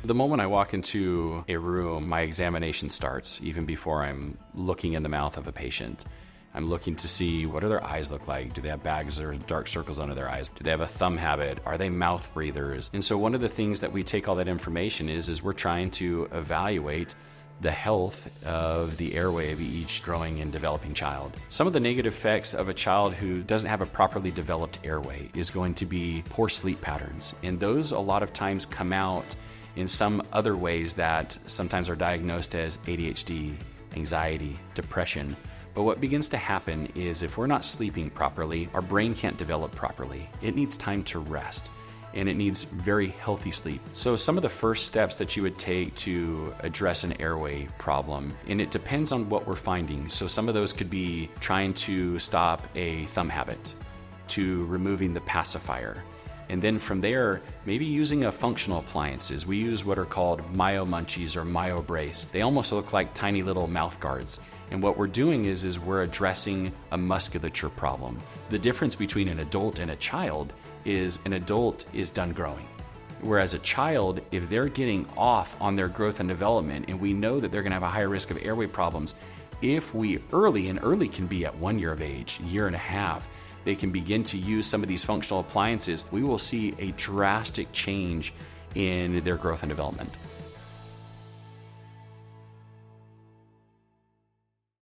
The moment I walk into a room, my examination starts, even before I'm looking in the mouth of a patient. I'm looking to see what do their eyes look like. Do they have bags or dark circles under their eyes? Do they have a thumb habit? Are they mouth breathers? And so one of the things that we take all that information is we're trying to evaluate the health of the airway of each growing and developing child. Some of the negative effects of a child who doesn't have a properly developed airway is going to be poor sleep patterns. And those a lot of times come out in some other ways that sometimes are diagnosed as ADHD, anxiety, depression. But what begins to happen is if we're not sleeping properly, our brain can't develop properly. It needs time to rest, and it needs very healthy sleep. So some of the first steps that you would take to address an airway problem, and it depends on what we're finding. So some of those could be trying to stop a thumb habit, to removing the pacifier. And then from there, maybe using a functional appliances. We use what are called Myomunchies or Myobraces. They almost look like tiny little mouthguards. And what we're doing is we're addressing a musculature problem. The difference between an adult and a child is an adult is done growing. Whereas a child, if they're getting off on their growth and development, and we know that they're gonna have a higher risk of airway problems, if we early can be at 1 year of age, year and a half, they can begin to use some of these functional appliances, we will see a drastic change in their growth and development.